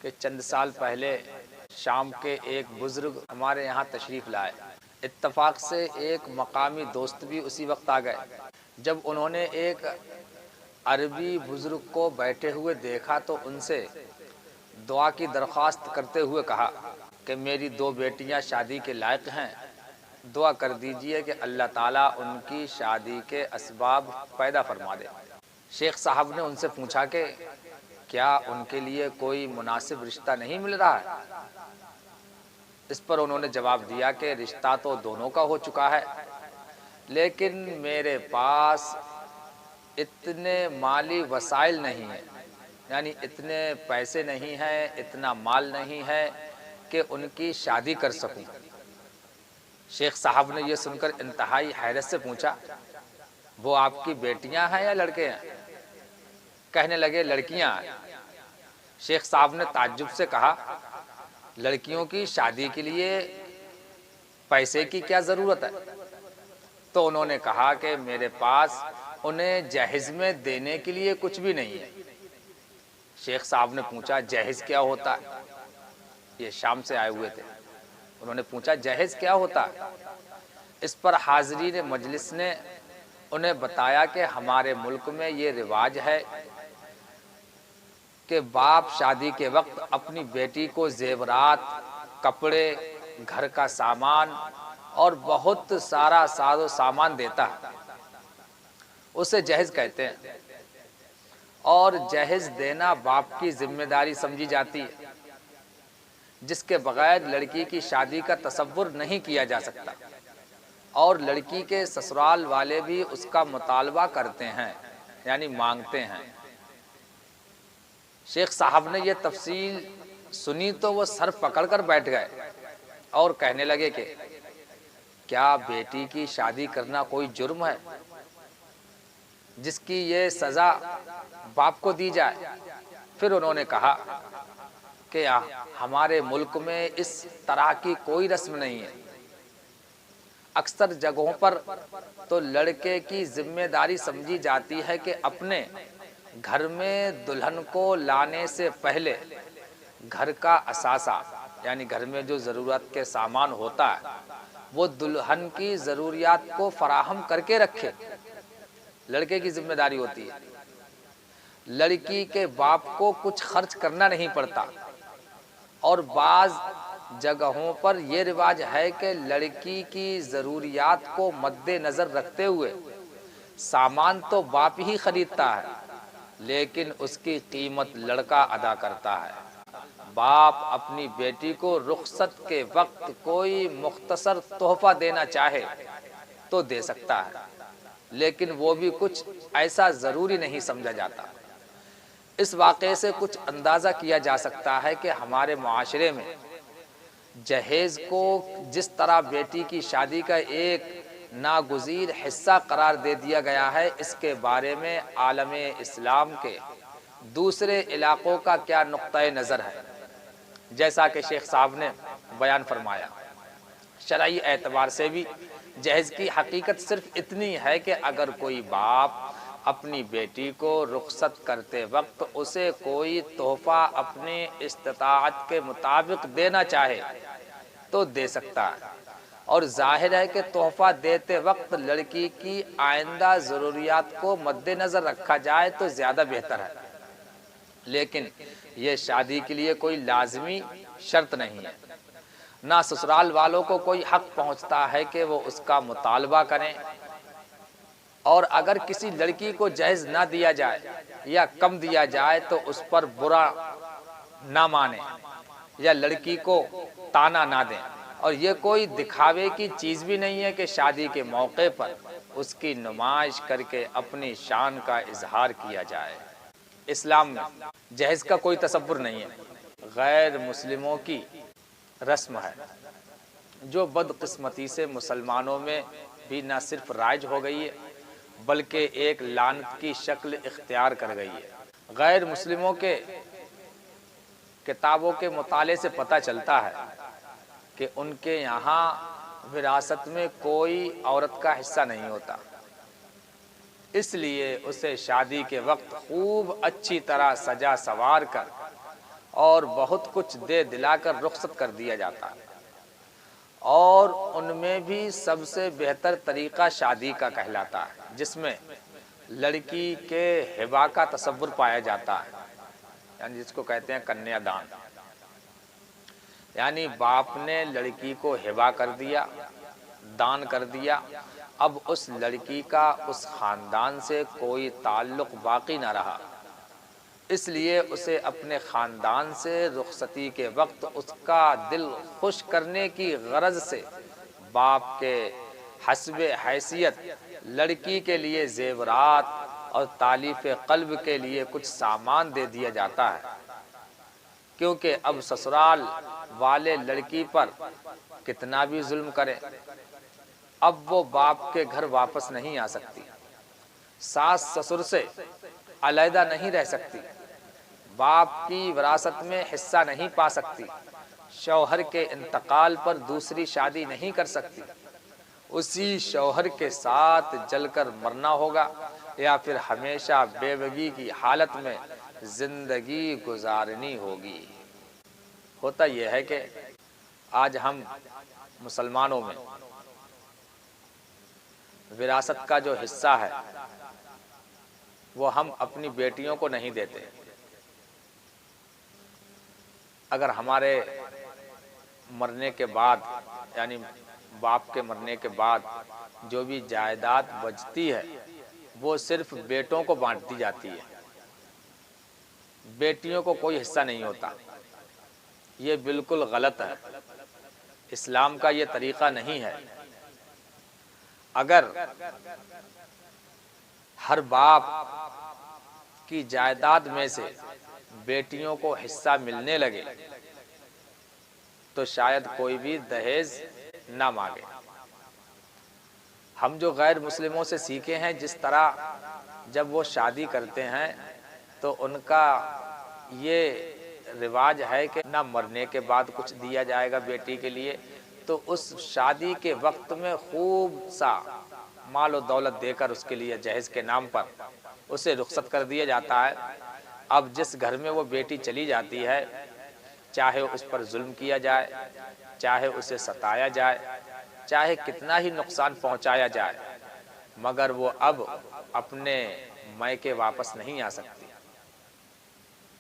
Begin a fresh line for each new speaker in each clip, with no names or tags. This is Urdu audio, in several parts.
کہ چند سال پہلے شام کے ایک بزرگ ہمارے یہاں تشریف لائے۔ اتفاق سے ایک مقامی دوست بھی اسی وقت آ گئے۔ جب انہوں نے ایک عربی بزرگ کو بیٹھے ہوئے دیکھا تو ان سے دعا کی درخواست کرتے ہوئے کہا کہ میری 2 بیٹیاں شادی کے لائق ہیں، دعا کر دیجئے کہ اللہ تعالیٰ ان کی شادی کے اسباب پیدا فرما دے۔ شیخ صاحب نے ان سے پوچھا کہ کیا ان کے لیے کوئی مناسب رشتہ نہیں مل رہا ہے؟ اس پر انہوں نے جواب دیا کہ رشتہ تو دونوں کا ہو چکا ہے، لیکن میرے پاس اتنے مالی وسائل نہیں ہیں، یعنی اتنے پیسے نہیں ہیں، اتنا مال نہیں ہے کہ ان کی شادی کر سکوں۔ شیخ صاحب نے یہ سن کر انتہائی حیرت سے پوچھا، وہ آپ کی بیٹیاں ہیں یا لڑکے ہیں؟ کہنے لگے لڑکیاں ہیں۔ شیخ صاحب نے تعجب سے کہا، لڑکیوں کی شادی کے لیے پیسے کی کیا ضرورت ہے؟ تو انہوں نے کہا کہ میرے پاس انہیں جہیز میں دینے کے لیے کچھ بھی نہیں ہے۔ شیخ صاحب نے پوچھا جہیز کیا ہوتا ہے؟ یہ شام سے آئے ہوئے تھے۔ انہوں نے پوچھا جہیز کیا ہوتا ہے؟ اس پر حاضرین مجلس نے انہیں بتایا کہ ہمارے ملک میں یہ رواج ہے کہ باپ شادی کے وقت اپنی بیٹی کو زیورات، کپڑے، گھر کا سامان اور بہت سارا ساز و سامان دیتا ہے، اسے جہیز کہتے ہیں، اور جہیز دینا باپ کی ذمہ داری سمجھی جاتی ہے، جس کے بغیر لڑکی کی شادی کا تصور نہیں کیا جا سکتا، اور لڑکی کے سسرال والے بھی اس کا مطالبہ کرتے ہیں، یعنی مانگتے ہیں۔ شیخ صاحب نے یہ تفصیل سنی تو وہ سر پکڑ کر بیٹھ گئے اور کہنے لگے کہ کیا بیٹی کی شادی کرنا کوئی جرم ہے جس کی یہ سزا باپ کو دی جائے؟ پھر انہوں نے کہا کہ ہمارے ملک میں اس طرح کی کوئی رسم نہیں ہے۔ اکثر جگہوں پر تو لڑکے کی ذمہ داری سمجھی جاتی ہے کہ اپنے گھر میں دلہن کو لانے سے پہلے گھر کا اثاثہ، یعنی گھر میں جو ضرورت کے سامان ہوتا ہے، وہ دلہن کی ضروریات کو فراہم کر کے رکھے، لڑکے کی ذمہ داری ہوتی ہے۔ لڑکی کے باپ کو کچھ خرچ کرنا نہیں پڑتا، اور بعض جگہوں پر یہ رواج ہے کہ لڑکی کی ضروریات کو مد نظر رکھتے ہوئے سامان تو باپ ہی خریدتا ہے، لیکن اس کی قیمت لڑکا ادا کرتا ہے۔ باپ اپنی بیٹی کو رخصت کے وقت کوئی مختصر تحفہ دینا چاہے تو دے سکتا ہے، لیکن وہ بھی کچھ ایسا ضروری نہیں سمجھا جاتا۔ اس واقعے سے کچھ اندازہ کیا جا سکتا ہے کہ ہمارے معاشرے میں جہیز کو جس طرح بیٹی کی شادی کا ایک ناگزیر حصہ قرار دے دیا گیا ہے، اس کے بارے میں عالم اسلام کے دوسرے علاقوں کا کیا نقطہ نظر ہے؟ جیسا کہ شیخ صاحب نے بیان فرمایا، شرعی اعتبار سے بھی جہیز کی حقیقت صرف اتنی ہے کہ اگر کوئی باپ اپنی بیٹی کو رخصت کرتے وقت اسے کوئی تحفہ اپنی استطاعت کے مطابق دینا چاہے تو دے سکتا ہے، اور ظاہر ہے کہ تحفہ دیتے وقت لڑکی کی آئندہ ضروریات کو مد نظر رکھا جائے تو زیادہ بہتر ہے، لیکن یہ شادی کے لیے کوئی لازمی شرط نہیں ہے۔ نہ سسرال والوں کو کوئی حق پہنچتا ہے کہ وہ اس کا مطالبہ کریں، اور اگر کسی لڑکی کو جہیز نہ دیا جائے یا کم دیا جائے تو اس پر برا نہ مانیں یا لڑکی کو تانا نہ دیں، اور یہ کوئی دکھاوے کی چیز بھی نہیں ہے کہ شادی کے موقع پر اس کی نمائش کر کے اپنی شان کا اظہار کیا جائے۔ اسلام میں جہیز کا کوئی تصور نہیں ہے، غیر مسلموں کی رسم ہے جو بدقسمتی سے مسلمانوں میں بھی نہ صرف رائج ہو گئی ہے بلکہ ایک لعنت کی شکل اختیار کر گئی ہے۔ غیر مسلموں کے کتابوں کے مطالعے سے پتہ چلتا ہے کہ ان کے یہاں وراثت میں کوئی عورت کا حصہ نہیں ہوتا، اس لیے اسے شادی کے وقت خوب اچھی طرح سجا سنوار کر اور بہت کچھ دے دلا کر رخصت کر دیا جاتا ہے، اور ان میں بھی سب سے بہتر طریقہ شادی کا کہلاتا ہے، جس میں لڑکی کے ہبہ کا تصور پایا جاتا ہے، یعنی جس کو کہتے ہیں کنیا دان۔ یعنی باپ نے لڑکی کو ہبہ کر دیا، دان کر دیا، اب اس لڑکی کا اس خاندان سے کوئی تعلق باقی نہ رہا، اس لیے اسے اپنے خاندان سے رخصتی کے وقت اس کا دل خوش کرنے کی غرض سے باپ کے حسب حیثیت لڑکی کے لیے زیورات اور تالیف قلب کے لیے کچھ سامان دے دیا جاتا ہے، کیونکہ اب سسرال والے لڑکی پر کتنا بھی ظلم کریں، اب وہ باپ کے گھر واپس نہیں آ سکتی، ساس سسر سے علیحدہ نہیں رہ سکتی، باپ کی وراثت میں حصہ نہیں پا سکتی، شوہر کے انتقال پر دوسری شادی نہیں کر سکتی، اسی شوہر کے ساتھ جل کر مرنا ہوگا یا پھر ہمیشہ بیوگی کی حالت میں زندگی گزارنی ہوگی۔ ہوتا یہ ہے کہ آج ہم مسلمانوں میں وراثت کا جو حصہ ہے وہ ہم اپنی بیٹیوں کو نہیں دیتے۔ اگر ہمارے مرنے کے بعد، یعنی باپ کے مرنے کے بعد جو بھی جائیداد بچتی ہے وہ صرف بیٹوں کو بانٹ دی جاتی ہے، بیٹیوں کو کوئی حصہ نہیں ہوتا۔ یہ بالکل غلط ہے، اسلام کا یہ طریقہ نہیں ہے۔ اگر ہر باپ کی جائیداد میں سے بیٹیوں کو حصہ ملنے لگے تو شاید کوئی بھی دہیز نہ مانگے۔ ہم جو غیر مسلموں سے سیکھے ہیں، جس طرح جب وہ شادی کرتے ہیں تو ان کا یہ رواج ہے کہ نہ مرنے کے بعد کچھ دیا جائے گا بیٹی کے لیے، تو اس شادی کے وقت میں خوب سا مال و دولت دے کر اس کے لیے جہیز کے نام پر اسے رخصت کر دیا جاتا ہے۔ اب جس گھر میں وہ بیٹی چلی جاتی ہے، چاہے اس پر ظلم کیا جائے، چاہے اسے ستایا جائے، چاہے کتنا ہی نقصان پہنچایا جائے، مگر وہ اب اپنے میکے واپس نہیں آ سکتی،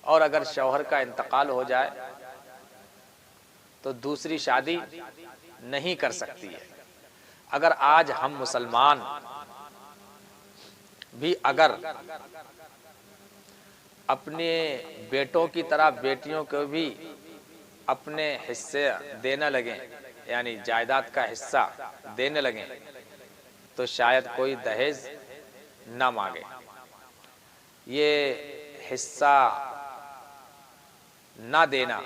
اور اگر شوہر کا انتقال ہو جائے تو دوسری شادی نہیں کر سکتی ہے۔ اگر آج ہم مسلمان بھی اگر اپنے بیٹوں کی طرح بیٹیوں کو بھی اپنے حصے دینے لگیں، یعنی جائیداد کا حصہ دینے لگیں، تو شاید کوئی دہیز نہ مانگے۔ یہ حصہ نہ دینا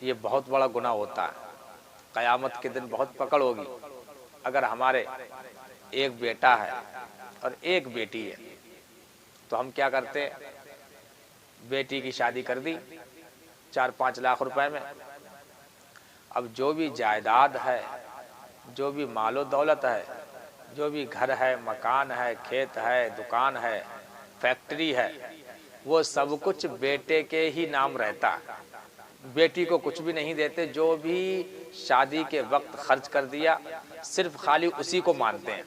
یہ بہت بڑا گناہ ہوتا ہے، قیامت کے دن بہت پکڑ ہوگی۔ اگر ہمارے ایک بیٹا ہے اور ایک بیٹی ہے تو ہم کیا کرتے؟ بیٹی کی شادی کر دی 4-5 لاکھ روپے میں، اب جو بھی جائیداد ہے، جو بھی مال و دولت ہے، جو بھی گھر ہے، مکان ہے، کھیت ہے، دکان ہے، فیکٹری ہے، وہ سب کچھ بیٹے کے ہی نام رہتا ہے، بیٹی کو کچھ بھی نہیں دیتے۔ جو بھی شادی کے وقت خرچ کر دیا صرف خالی اسی کو مانتے ہیں۔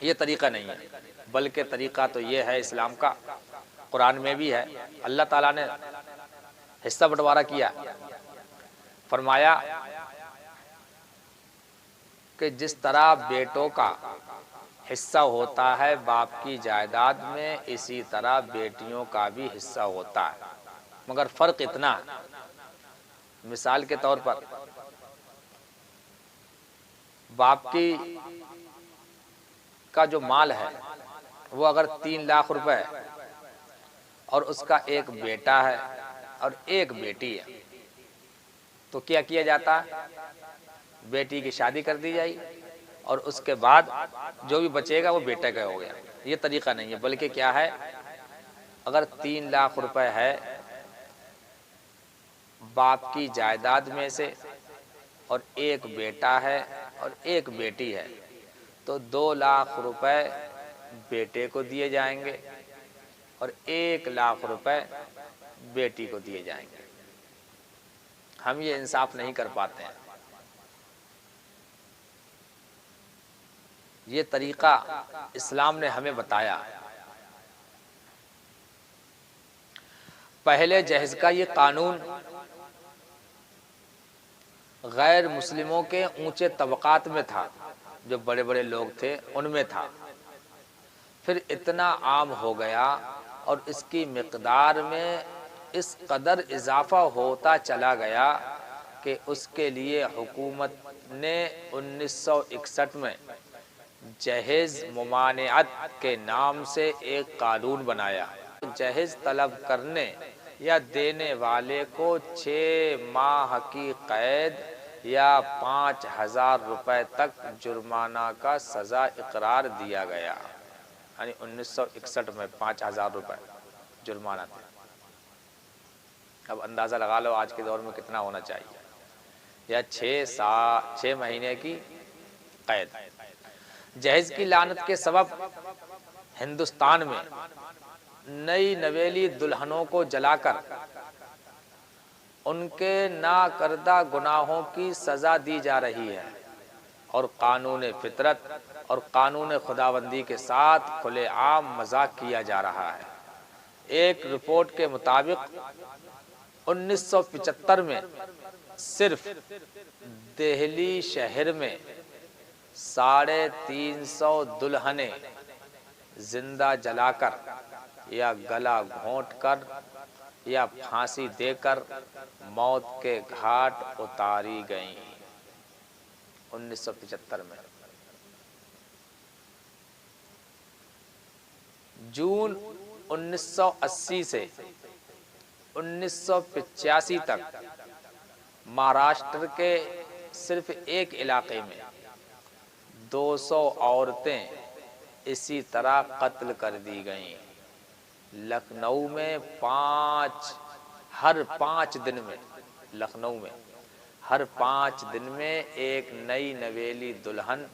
یہ طریقہ نہیں ہے، بلکہ طریقہ تو یہ ہے اسلام کا، قرآن میں بھی ہے۔ اللہ تعالیٰ نے حصہ بٹوارہ کیا، فرمایا کہ جس طرح بیٹوں کا حصہ ہوتا ہے باپ کی جائیداد میں، اسی طرح بیٹیوں کا بھی حصہ ہوتا ہے، مگر فرق اتنا ہے۔ مثال کے طور پر باپ کی کا جو مال ہے وہ اگر 3 لاکھ روپے اور اس کا ایک بیٹا ہے اور ایک بیٹی ہے تو کیا کیا جاتا ہے؟ بیٹی کی شادی کر دی جائے اور اس کے بعد جو بھی بچے گا وہ بیٹے کا ہو گیا۔ یہ طریقہ نہیں ہے، بلکہ کیا ہے، اگر 3 لاکھ روپے ہے باپ کی جائیداد میں سے اور ایک بیٹا ہے اور ایک بیٹی ہے تو 2 لاکھ روپے بیٹے کو دیے جائیں گے اور 1 لاکھ روپے بیٹی کو دیے جائیں گے۔ ہم یہ انصاف نہیں کر پاتے ہیں۔ یہ طریقہ اسلام نے ہمیں بتایا۔ پہلے جہیز کا یہ قانون غیر مسلموں کے اونچے طبقات میں تھا، جو بڑے بڑے لوگ تھے ان میں تھا، پھر اتنا عام ہو گیا اور اس کی مقدار میں اس قدر اضافہ ہوتا چلا گیا کہ اس کے لیے حکومت نے 1961 میں جہیز ممانعت کے نام سے ایک قانون بنایا۔ جہیز طلب کرنے یا دینے والے کو 6 ماہ کی قید یا 5,000 روپے تک جرمانہ کا سزا اقرار دیا گیا۔ یعنی 1961 میں 5,000 روپے جرمانہ تھا۔ اب اندازہ لگا لو آج کے دور میں کتنا ہونا چاہیے، یا 6 مہینے کی قید۔ جہیز کی لعنت کے سبب ہندوستان میں نئی نویلی دلہنوں کو جلا کر ان کے ناکردہ گناہوں کی سزا دی جا رہی ہے، اور قانون فطرت اور قانون خداوندی کے ساتھ کھلے عام مذاق کیا جا رہا ہے۔ ایک رپورٹ کے مطابق 1975 میں صرف دہلی شہر میں 350 دلہنیں زندہ جلا کر یا گلا گھونٹ کر یا پھانسی دے کر موت کے گھاٹ اتاری گئیں۔ 1975 میں جون 1980 سے 1985 تک مہاراشٹر کے صرف ایک علاقے میں 200 عورتیں اسی طرح قتل کر دی گئیں۔ لکھنؤ میں ہر 5 دن میں لکھنؤ میں ہر 5 دن میں ایک نئی نویلی دلہن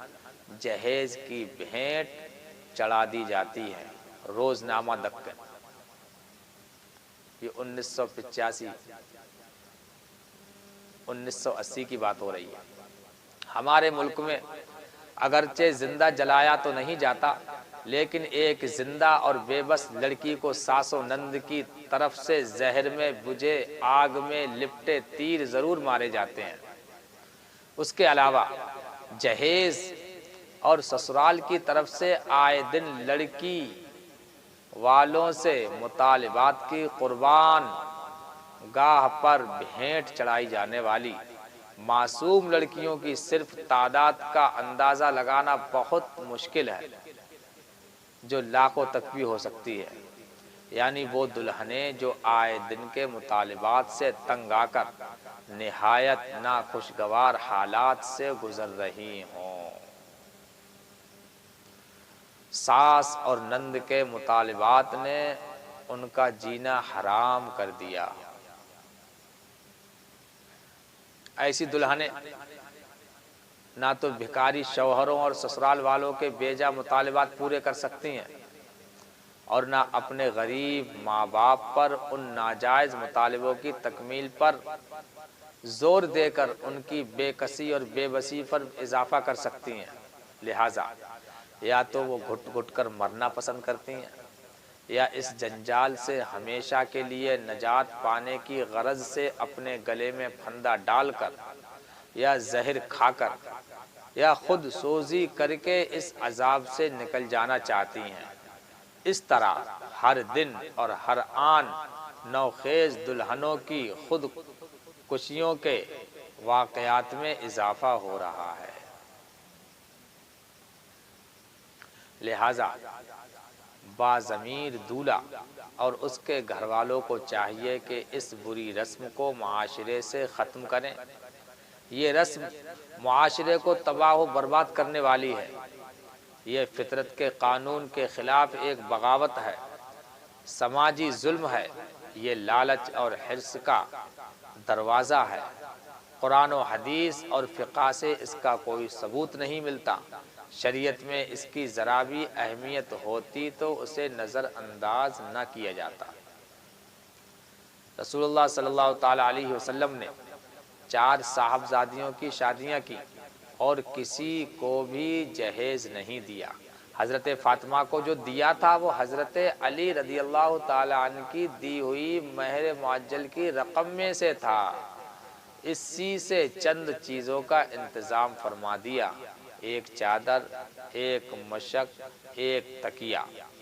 جہیز کی بھیٹ چڑھا دی جاتی ہے، روزنامہ دکن۔ یہ 1985 1980 کی بات ہو رہی ہے۔ ہمارے ملک میں اگرچہ زندہ جلایا تو نہیں جاتا، لیکن ایک زندہ اور بے بس لڑکی کو ساس و نند کی طرف سے زہر میں بجھے آگ میں لپٹے تیر ضرور مارے جاتے ہیں۔ اس کے علاوہ جہیز اور سسرال کی طرف سے آئے دن لڑکی والوں سے مطالبات کی قربان گاہ پر بھیٹ چڑھائی جانے والی معصوم لڑکیوں کی صرف تعداد کا اندازہ لگانا بہت مشکل ہے، جو لاکھوں تک بھی ہو سکتی ہے۔ یعنی وہ دلہنیں جو آئے دن کے مطالبات سے تنگ آ کر نہایت ناخوشگوار حالات سے گزر رہی ہوں۔ ساس اور نند کے مطالبات نے ان کا جینا حرام کر دیا۔ ایسی دلہنیں نہ تو بھکاری شوہروں اور سسرال والوں کے بیجا مطالبات پورے کر سکتی ہیں، اور نہ اپنے غریب ماں باپ پر ان ناجائز مطالبوں کی تکمیل پر زور دے کر ان کی بے کسی اور بے بسی پر اضافہ کر سکتی ہیں۔ لہٰذا یا تو وہ گھٹ گھٹ کر مرنا پسند کرتی ہیں، یا اس جنجال سے ہمیشہ کے لیے نجات پانے کی غرض سے اپنے گلے میں پھندا ڈال کر یا زہر کھا کر یا خود سوزی کر کے اس عذاب سے نکل جانا چاہتی ہیں۔ اس طرح ہر دن اور ہر آن نوخیز دلہنوں کی خود کشیوں کے واقعات میں اضافہ ہو رہا ہے۔ لہذا باضمیر دولہا اور اس کے گھر والوں کو چاہیے کہ اس بری رسم کو معاشرے سے ختم کریں۔ یہ رسم معاشرے کو تباہ و برباد کرنے والی ہے۔ یہ فطرت کے قانون کے خلاف ایک بغاوت ہے، سماجی ظلم ہے، یہ لالچ اور حرص کا دروازہ ہے۔ قرآن و حدیث اور فقہ سے اس کا کوئی ثبوت نہیں ملتا۔ شریعت میں اس کی ذرا بھی اہمیت ہوتی تو اسے نظر انداز نہ کیا جاتا۔ رسول اللہ صلی اللہ تعالی علیہ وسلم نے 4 صاحبزادیوں کی شادیاں کی اور کسی کو بھی جہیز نہیں دیا۔ حضرت فاطمہ کو جو دیا تھا وہ حضرت علی رضی اللہ تعالی عنہ کی دی ہوئی مہر معجل کی رقم میں سے تھا۔ اسی سے چند چیزوں کا انتظام فرما دیا، ایک چادر، ایک مشک، ایک تکیہ،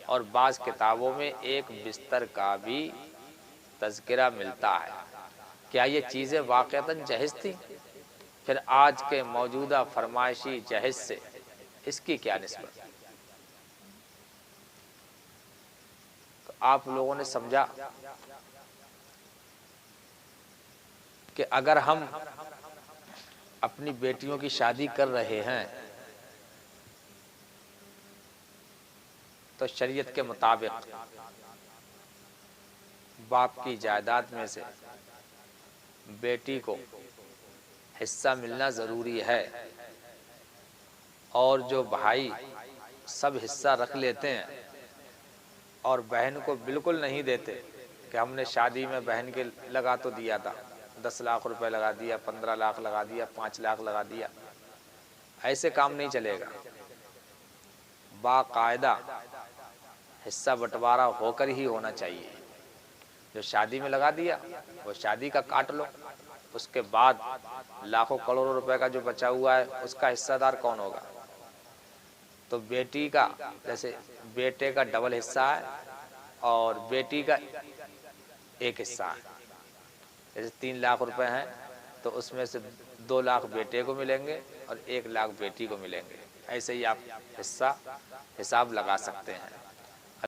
اور بعض کتابوں میں ایک بستر کا بھی تذکرہ ملتا ہے۔ کیا یہ چیزیں واقعتاً جہیز تھیں؟ پھر آج کے موجودہ فرمائشی جہیز سے اس کی کیا نسبت؟ تو آپ لوگوں نے سمجھا کہ اگر ہم اپنی بیٹیوں کی شادی کر رہے ہیں تو شریعت کے مطابق باپ کی جائیداد میں سے بیٹی کو حصہ ملنا ضروری ہے، اور جو بھائی سب حصہ رکھ لیتے ہیں اور بہن کو بالکل نہیں دیتے کہ ہم نے شادی میں بہن کے لگا تو دیا تھا، 10 لاکھ روپے لگا دیا، 15 لاکھ لگا دیا، 5 لاکھ لگا دیا، ایسے کام نہیں چلے گا۔ باقاعدہ حصہ بٹوارا ہو کر ہی ہونا چاہیے۔ جو شادی میں لگا دیا وہ شادی کا کاٹ لو، اس کے بعد لاکھوں کروڑوں روپے کا جو بچا ہوا ہے اس کا حصہ دار کون ہوگا؟ تو بیٹی کا، جیسے بیٹے کا ڈبل حصہ ہے اور بیٹی کا ایک حصہ ہے، جیسے 3 لاکھ روپے ہیں تو اس میں سے 2 لاکھ بیٹے کو ملیں گے اور 1 لاکھ بیٹی کو ملیں گے۔ ایسے ہی آپ حصہ حساب لگا سکتے ہیں۔